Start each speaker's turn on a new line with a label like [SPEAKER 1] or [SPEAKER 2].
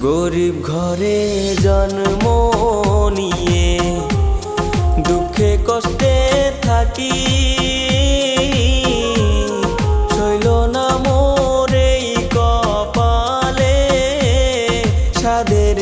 [SPEAKER 1] গরিব ঘরে জন্ম নিয়ে দুঃখে কষ্টে থাকি, সইল না মোর এই কপালে সাধের